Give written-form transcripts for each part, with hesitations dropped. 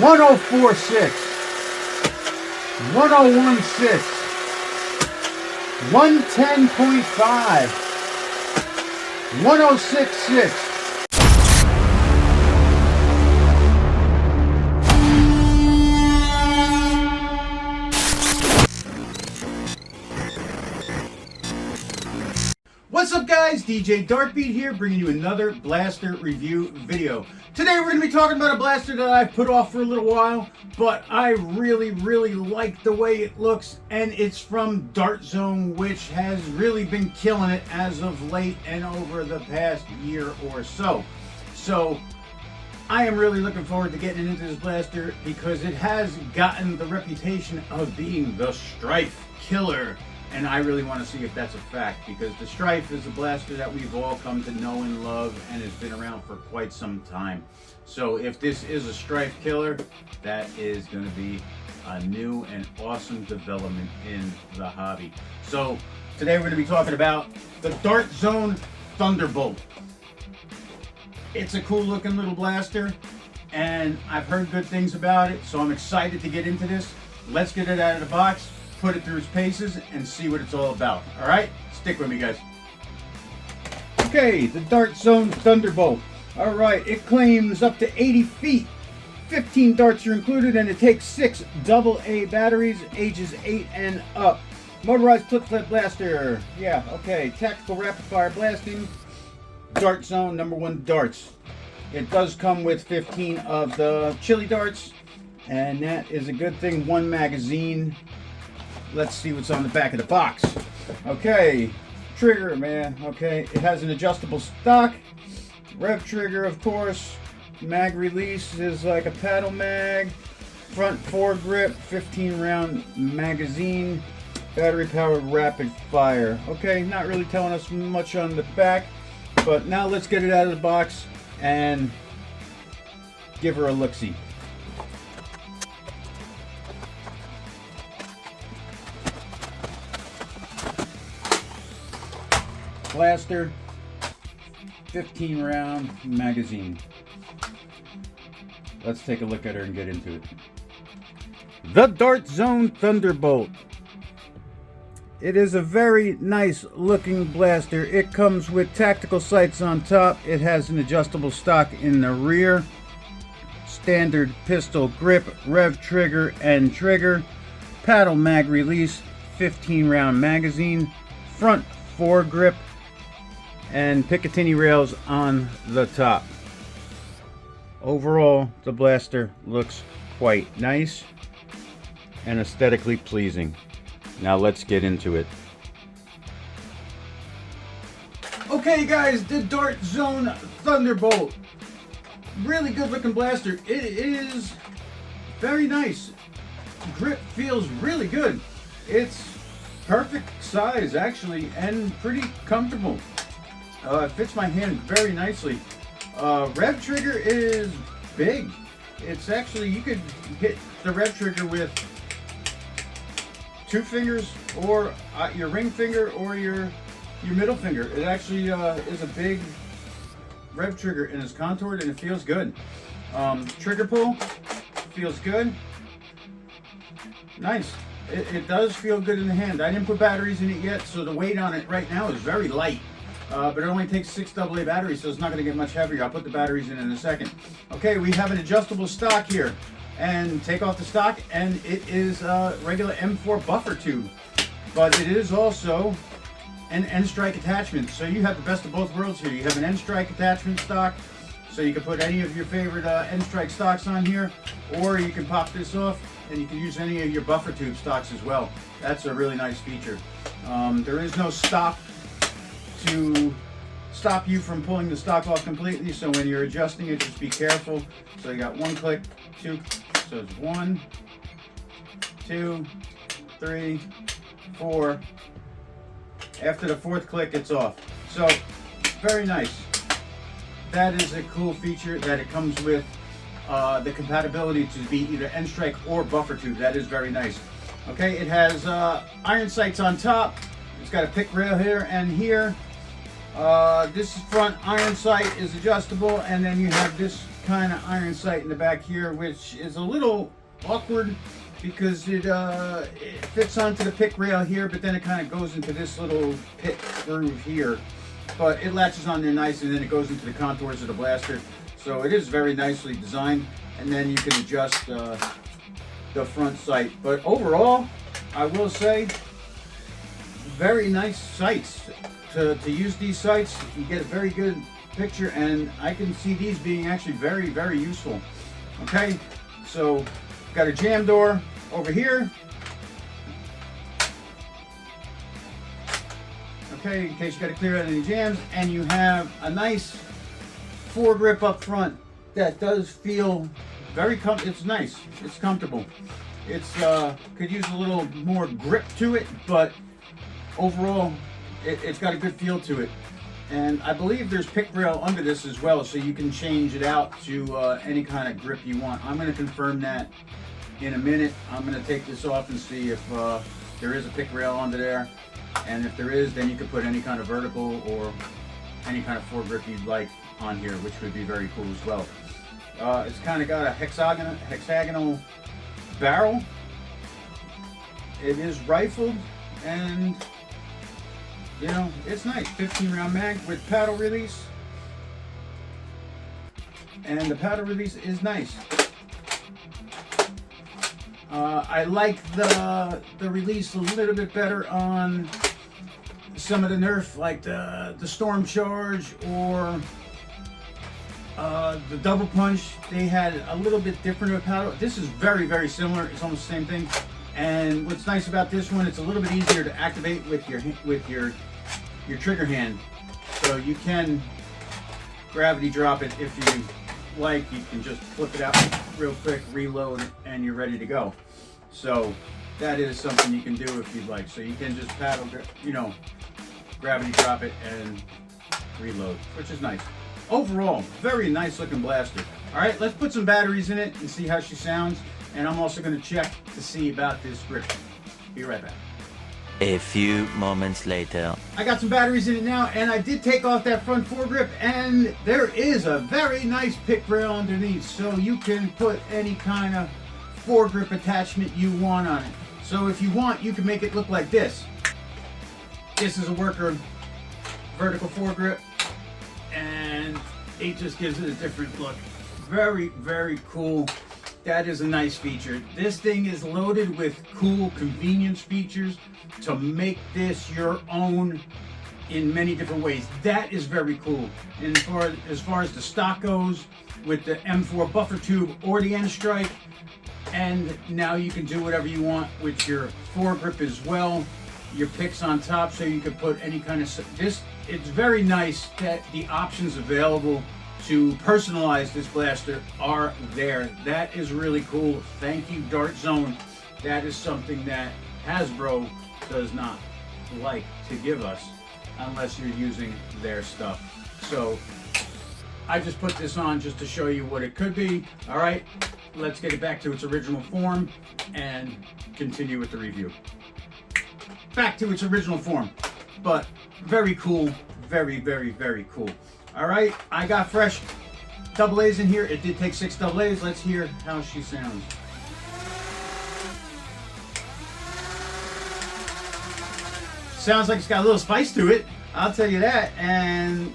1046, 1016, 110.5, 1066. What's up guys, DJ Dartbeat here, bringing you another blaster review video. Today we're going to be talking about a blaster that I've put off for a little while, but I really like the way it looks, and it's from Dart Zone, which has really been killing it as of late and over the past year or so. So I am really looking forward to getting into this blaster because it has gotten the reputation of being the Stryfe killer. And I really want to see if that's a fact, because the Stryfe is a blaster that we've all come to know and love and has been around for quite some time. So if this is a Stryfe killer, that is going to be a new and awesome development in the hobby. So today we're going to be talking about the Dart Zone Thunderbolt. It's a cool looking little blaster, and I've heard good things about it, so I'm excited to get into this. Let's get it out of the box, put it through its paces, and see what it's all about. Alright? Stick with me, guys. Okay, the Dart Zone Thunderbolt. Alright, it claims up to 80 feet. 15 darts are included, and it takes 6 AA batteries, ages 8 and up. Motorized flip blaster. Yeah, okay. Tactical rapid fire blasting. Dart Zone #1 darts. It does come with 15 of the chili darts, and that is a good thing. 1 magazine. Let's see what's on the back of the box. Okay, trigger, man. Okay, it has an adjustable stock. Rev trigger, of course. Mag release is like a paddle mag. Front foregrip, 15 round magazine. Battery powered rapid fire. Okay, not really telling us much on the back, but now let's get it out of the box and give her a look-see. Blaster, 15 round magazine. Let's take a look at her and get into it. The Dart Zone Thunderbolt. It is a very nice looking blaster. It comes with tactical sights on top. It has an adjustable stock in the rear. Standard pistol grip, rev trigger and trigger. Paddle mag release, 15 round magazine. Front foregrip, and picatinny rails on the top. Overall, the blaster looks quite nice and aesthetically pleasing. Now let's get into it. Okay guys, the Dart Zone Thunderbolt. Really good looking blaster. It is very nice. Grip feels really good. It's perfect size actually, and pretty comfortable. It fits my hand very nicely. Rev trigger is big. It's actually, you could hit the rev trigger with 2 fingers, or your ring finger, or your middle finger. It actually is a big rev trigger, and it's contoured and it feels good. Trigger pull feels good. Nice. It does feel good in the hand. I didn't put batteries in it yet, so the weight on it right now is very light. But it only takes 6 AA batteries, so it's not going to get much heavier. I'll put the batteries in a second. Okay, we have an adjustable stock here. And take off the stock, and it is a regular M4 buffer tube. But it is also an N-Strike attachment. So you have the best of both worlds here. You have an N-Strike attachment stock, so you can put any of your favorite N-Strike stocks on here. Or you can pop this off, and you can use any of your buffer tube stocks as well. That's a really nice feature. There is no stop to stop you from pulling the stock off completely, so when you're adjusting it, just be careful. So you got 1 click, 2, so it's 1, 2, 3, 4. After the 4th click, it's off. So very nice. That is a cool feature, that it comes with the compatibility to be either N-Strike or buffer tube. That is very nice. Okay, it has iron sights on top. It's got a pick rail here and here. This front iron sight is adjustable, and then you have this kind of iron sight in the back here, which is a little awkward because it fits onto the pick rail here, but then it kind of goes into this little pit groove here. But it latches on there nice, and then it goes into the contours of the blaster. So it is very nicely designed, and then you can adjust the front sight. But overall, I will say, very nice sights. To use these sights, you get a very good picture, and I can see these being actually very, very useful. Okay, so got a jam door over here. Okay, in case you got to clear out any jams, and you have a nice foregrip up front that does feel very it's nice. It's comfortable. It's could use a little more grip to it, but overall, it's got a good feel to it. And I believe there's pick rail under this as well, so you can change it out to any kind of grip you want. I'm going to confirm that in a minute. I'm going to take this off and see if there is a pick rail under there. And if there is, then you could put any kind of vertical or any kind of foregrip you'd like on here, which would be very cool as well. It's kind of got a hexagonal barrel. It is rifled, and you know, it's nice. 15 round mag with paddle release, and the paddle release is nice. I like the release a little bit better on some of the Nerf, like the Storm Charge or the Double Punch. They had a little bit different of a paddle. This is very, very similar. It's almost the same thing. And what's nice about this one, it's a little bit easier to activate with your trigger hand. So you can gravity drop it if you like. You can just flip it out real quick, reload, and you're ready to go. So that is something you can do if you'd like. So you can just paddle, you know, gravity drop it and reload, which is nice. Overall, very nice looking blaster. All right, let's put some batteries in it and see how she sounds. And I'm also going to check to see about this grip. Be right back. A few moments later. I got some batteries in it now, and I did take off that front foregrip, and there is a very nice pick rail underneath, so you can put any kind of foregrip attachment you want on it. So if you want, you can make it look like this. This is a worker vertical foregrip, and it just gives it a different look. Very, very cool. That is a nice feature. This thing is loaded with cool convenience features to make this your own in many different ways. That is very cool. And as far as the stock goes, with the M4 buffer tube or the N Strike, and now you can do whatever you want with your foregrip as well. Your picks on top, so you can put any kind of it's very nice that the options available to personalize this blaster are there. That is really cool. Thank you, Dart Zone. That is something that Hasbro does not like to give us unless you're using their stuff. So I just put this on just to show you what it could be. All right, let's get it back to its original form and continue with the review. Back to its original form, but very cool, very, very, very cool. All right, I got fresh double A's in here. It did take 6 double A's. Let's hear how she sounds. Sounds like it's got a little spice to it, I'll tell you that. And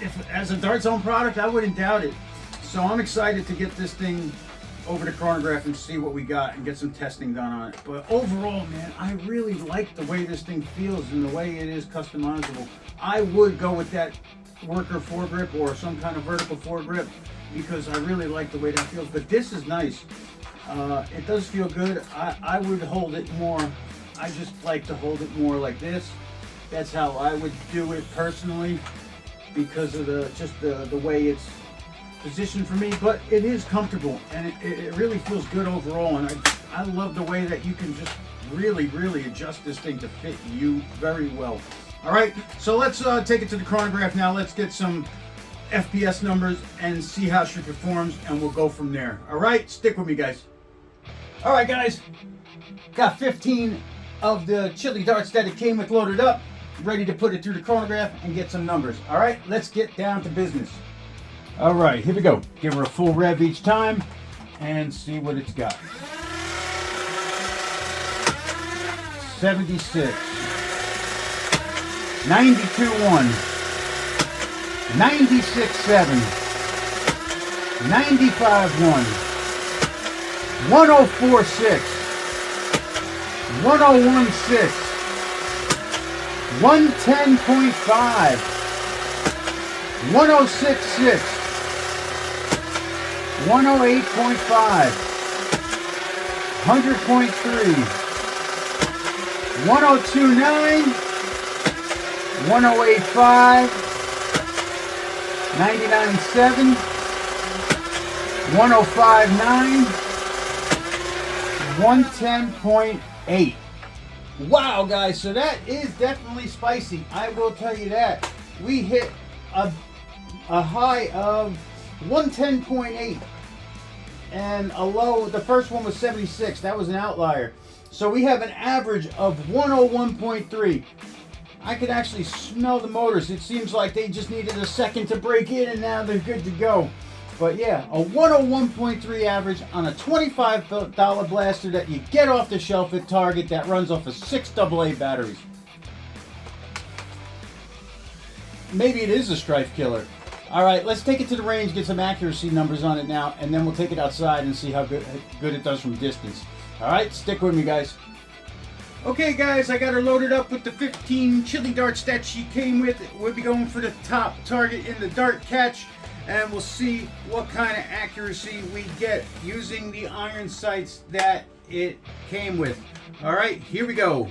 if as a Dart Zone product, I wouldn't doubt it. So I'm excited to get this thing over to Chronograph and see what we got and get some testing done on it. But overall, man, I really like the way this thing feels and the way it is customizable. I would go with that worker foregrip or some kind of vertical foregrip because I really like the way that feels. But this is nice. It does feel good. I would hold it more. I just like to hold it more like this. That's how I would do it personally because of the way it's positioned for me. But it is comfortable and it really feels good overall. And I love the way that you can just really, really adjust this thing to fit you very well. All right, so let's take it to the chronograph now. Let's get some FPS numbers and see how she performs, and we'll go from there. All right, stick with me, guys. All right, guys, got 15 of the chili darts that it came with loaded up, ready to put it through the chronograph and get some numbers. All right, let's get down to business. All right, here we go. Give her a full rev each time and see what it's got. 76, 92.1, 96.7, 95.1, 104.6, 101.6, 110.5, 106.6, 108.5, 100.3, 102.9, 108.5, 99.7, 105.9, 110.8. Wow, guys, so that is definitely spicy. I will tell you that. We hit a high of 110.8 and a low. The first one was 76. That was an outlier. So we have an average of 101.3. I could actually smell the motors. It seems like they just needed a second to break in and now they're good to go. But yeah, a 101.3 average on a $25 blaster that you get off the shelf at Target that runs off of 6 AA batteries. Maybe it is a Stryfe killer. All right, let's take it to the range, get some accuracy numbers on it now, and then we'll take it outside and see how good it does from distance. All right, stick with me, guys. Okay, guys, I got her loaded up with the 15 chili darts that she came with. We'll be going for the top target in the dart catch, and we'll see what kind of accuracy we get using the iron sights that it came with. All right, here we go.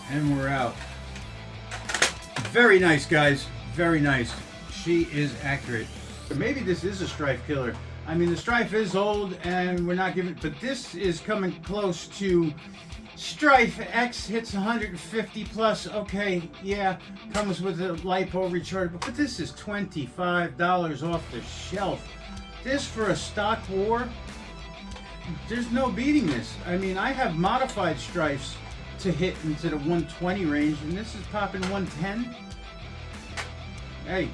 And we're out. Very nice, guys. Very nice. She is accurate. Maybe this is a Stryfe killer. I mean, the Stryfe is old and we're not giving, but this is coming close to Stryfe. X hits 150 plus. Okay, yeah, comes with a LiPo rechargeable, but this is $25 off the shelf. This for a stock war, there's no beating this. I mean, I have modified Stryfes to hit into the 120 range, and this is popping 110. Hey,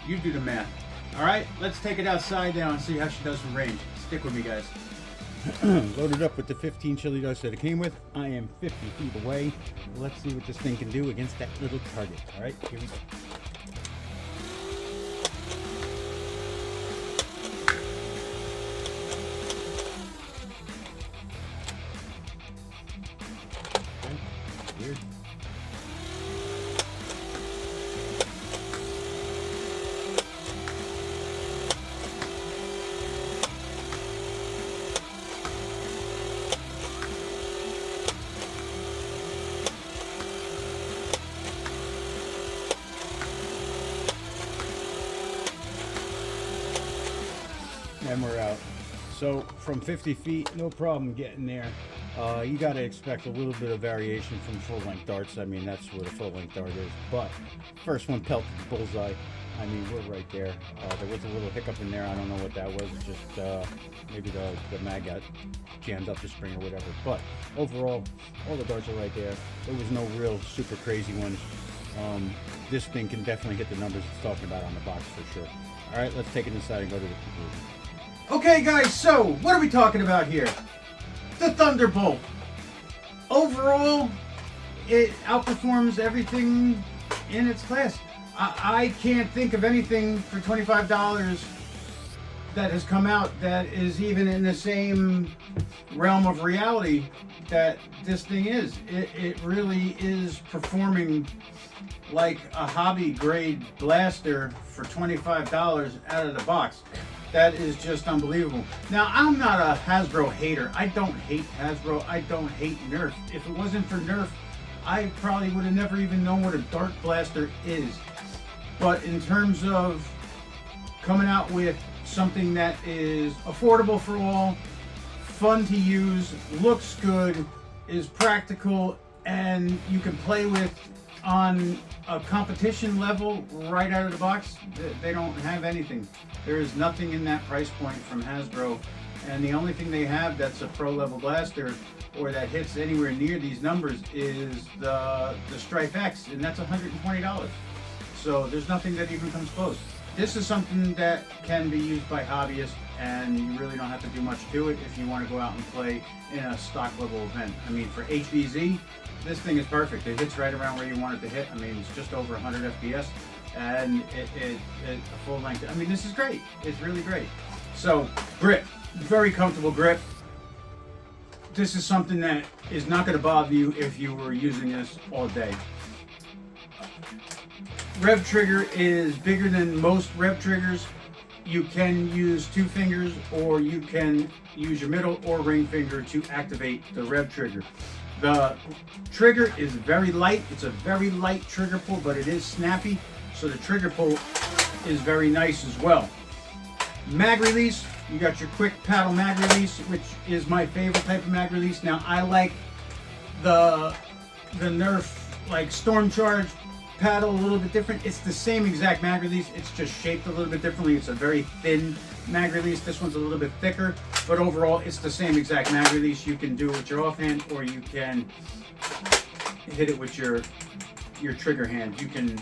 you do the math. All right, let's take it outside now and see how she does from range. Stick with me, guys. Loaded up with the 15 chili darts that it came with. I am 50 feet away. Let's see what this thing can do against that little target. All right, here we go. Weird. And we're out. So from 50 feet, no problem getting there. You got to expect a little bit of variation from full-length darts. I mean, that's what a full-length dart is. But first one pelted the bullseye. I mean, we're right there. There was a little hiccup in there. I don't know what that was. Just maybe the mag got jammed up the spring or whatever. But overall, all the darts are right there. There was no real super crazy ones. This thing can definitely hit the numbers it's talking about on the box for sure. All right, let's take it inside and go to the conclusion. Okay, guys, so what are we talking about here? The Thunderbolt. Overall, it outperforms everything in its class. I can't think of anything for $25 that has come out that is even in the same realm of reality that this thing is. It really is performing like a hobby grade blaster for $25 out of the box. That is just unbelievable. Now, I'm not a Hasbro hater. I don't hate Hasbro. I don't hate Nerf. If it wasn't for Nerf, I probably would have never even known what a dart blaster is. But in terms of coming out with something that is affordable for all, fun to use, looks good, is practical, and you can play with on a competition level right out of the box, they don't have anything. There is nothing in that price point from Hasbro, and the only thing they have that's a pro level blaster or that hits anywhere near these numbers is the Stryfe X, and that's $120. So there's nothing that even comes close. This is something that can be used by hobbyists, and you really don't have to do much to it if you want to go out and play in a stock level event. I mean, for HVZ, this thing is perfect. It hits right around where you want it to hit. I mean, it's just over 100 FPS, and it a full length. I mean, this is great. It's really great. So, grip, very comfortable grip. This is something that is not going to bother you if you were using this all day. Rev trigger is bigger than most rev triggers. You can use 2 fingers, or you can use your middle or ring finger to activate the rev trigger. The trigger is very light. It's a very light trigger pull, but it is snappy, so the trigger pull is very nice as well. Mag release, you got your quick paddle mag release, which is my favorite type of mag release. Now, I like the Nerf like Storm Charge paddle a little bit different. It's the same exact mag release, it's just shaped a little bit differently. It's a very thin mag release. This one's a little bit thicker, but overall it's the same exact mag release. You can do it with your offhand, or you can hit it with your trigger hand. You can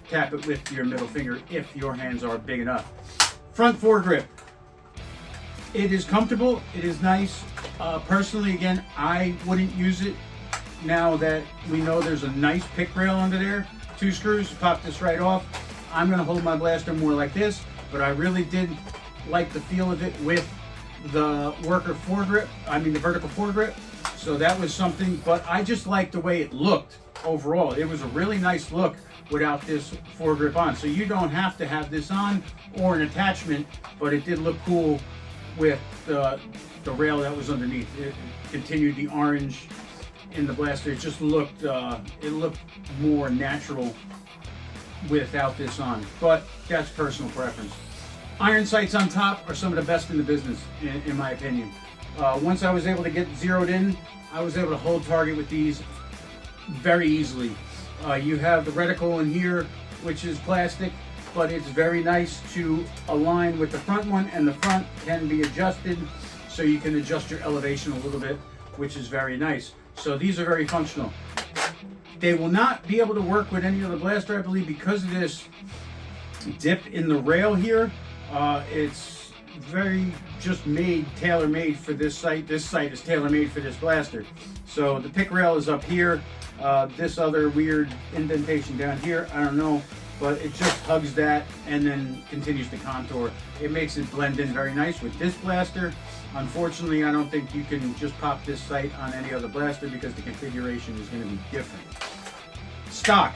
tap it with your middle finger if your hands are big enough. Front foregrip. It is comfortable, it is nice. Personally, again, I wouldn't use it now that we know there's a nice pick rail under there. 2 screws, pop this right off. I'm gonna hold my blaster more like this, but I really did like the feel of it with the worker foregrip, the vertical foregrip. So that was something, but I just liked the way it looked overall. It was a really nice look without this foregrip on. So you don't have to have this on or an attachment, but it did look cool with the rail that was underneath. It continued the orange in the blaster. It just looked, it looked more natural without this on, but that's personal preference. Iron sights on top are some of the best in the business, in my opinion. Once I was able to get zeroed in, I was able to hold target with these very easily. You have the reticle in here, which is plastic, but it's very nice to align with the front one, and the front can be adjusted so you can adjust your elevation a little bit, which is very nice. So these are very functional. They will not be able to work with any other blaster, I believe, because of this dip in the rail here. It's very just tailor-made for this sight. This sight is tailor-made for this blaster. So the pick rail is up here. This other weird indentation down here, I don't know, but it just hugs that and then continues to contour. It makes it blend in very nice with this blaster. Unfortunately, I don't think you can just pop this sight on any other blaster because the configuration is going to be different. Stock.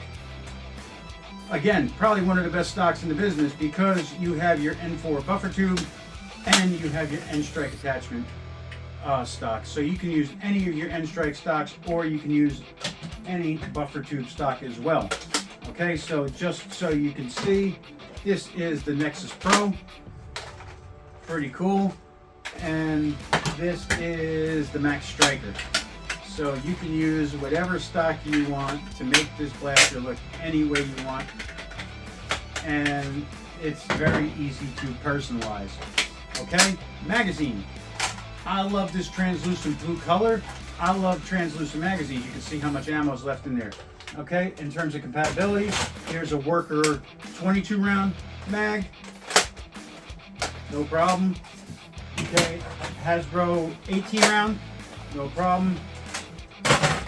Again, probably one of the best stocks in the business because you have your N4 buffer tube and you have your N-Strike attachment stock. So you can use any of your N-Strike stocks, or you can use any buffer tube stock as well. Okay, so just so you can see, this is the Nexus Pro. Pretty cool. And this is the Max Striker. So you can use whatever stock you want to make this blaster look any way you want. And it's very easy to personalize. Okay, magazine. I love this translucent blue color. I love translucent magazines. You can see how much ammo is left in there. Okay, in terms of compatibility, here's a worker 22 round mag. No problem. Okay, Hasbro 18 round. No problem.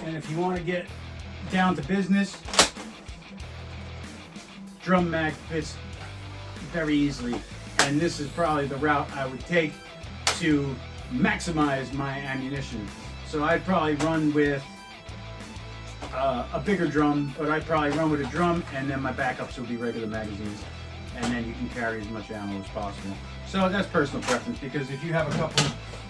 And if you want to get down to business, drum mag fits very easily. And this is probably the route I would take to maximize my ammunition. So I'd probably run with a bigger drum, but I'd probably run with a drum, and then my backups will be regular magazines, and then you can carry as much ammo as possible. So that's personal preference, because if you have a couple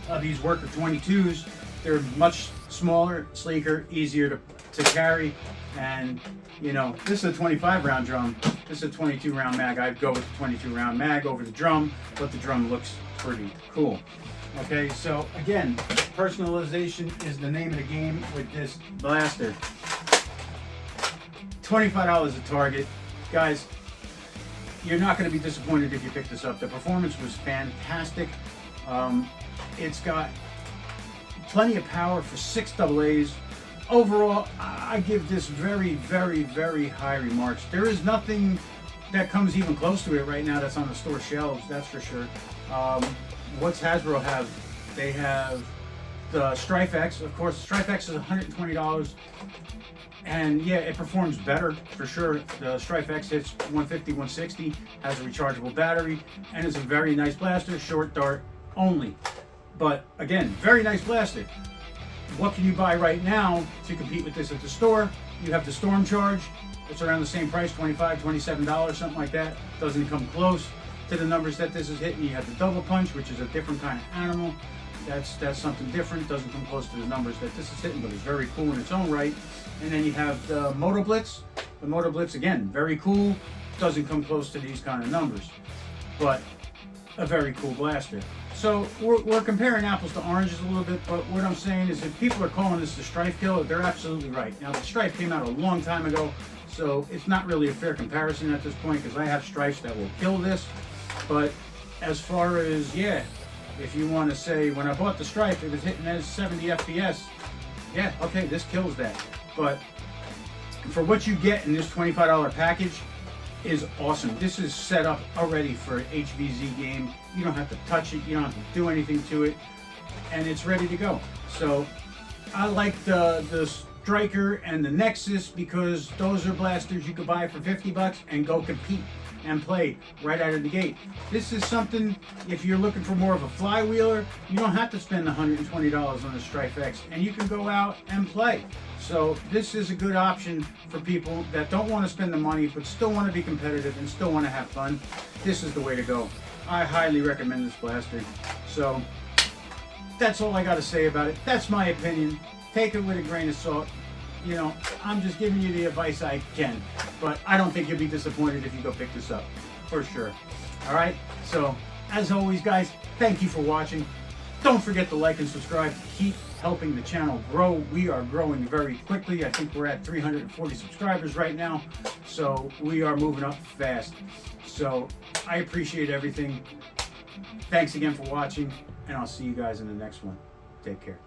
of these worker 22s They're much smaller, sleeker, easier to carry, and you know, this is a 25 round drum. This is a 22 round mag. I'd go with the 22 round mag over the drum, but the drum looks pretty cool. Okay, so again, personalization is the name of the game with this blaster. $25 a target. Guys, you're not going to be disappointed if you pick this up. The performance was fantastic. It's got plenty of power for 6 AA's. Overall, I give this very, very, very high remarks. There is nothing that comes even close to it right now that's on the store shelves, that's for sure. What's Hasbro have? They have the Stryfe X. Of course, the Stryfe X is $120. And yeah, it performs better for sure. The Stryfe X hits 150, 160, has a rechargeable battery, and is a very nice blaster, short dart only. But again, very nice blaster. What can you buy right now to compete with this at the store? You have the Storm Charge. It's around the same price, $25, $27, something like that. Doesn't come close to the numbers that this is hitting. You have the Double Punch, which is a different kind of animal. That's something different. Doesn't come close to the numbers that this is hitting, but it's very cool in its own right. And then you have the Moto Blitz. The Moto Blitz, again, very cool. Doesn't come close to these kind of numbers, but a very cool blaster. So we're comparing apples to oranges a little bit, but what I'm saying is if people are calling this the Stryfe killer, they're absolutely right. Now, the Stryfe came out a long time ago, so it's not really a fair comparison at this point because I have Stryfes that will kill this. But as far as, yeah, if you want to say, when I bought the Stryfe, it was hitting as 70 FPS. Yeah, okay, this kills that. But for what you get in this $25 package is awesome. This is set up already for an HVZ game. You don't have to touch it. You don't have to do anything to it. And it's ready to go. So I like the Striker and the Nexus because those are blasters you could buy for 50 bucks and go compete and play right out of the gate. This is something, if you're looking for more of a flywheeler, you don't have to spend $120 on the Stryfe X, and you can go out and play. So this is a good option for people that don't want to spend the money but still want to be competitive and still want to have fun. This is the way to go. I highly recommend this blaster. So that's all I got to say about it. That's my opinion. Take it with a grain of salt. You know, I'm just giving you the advice I can, but I don't think you'll be disappointed if you go pick this up, for sure. All right, so as always, guys, thank you for watching. Don't forget to like and subscribe to keep helping the channel grow. We are growing very quickly. I think we're at 340 subscribers right now, so we are moving up fast. So I appreciate everything. Thanks again for watching, and I'll see you guys in the next one. Take care.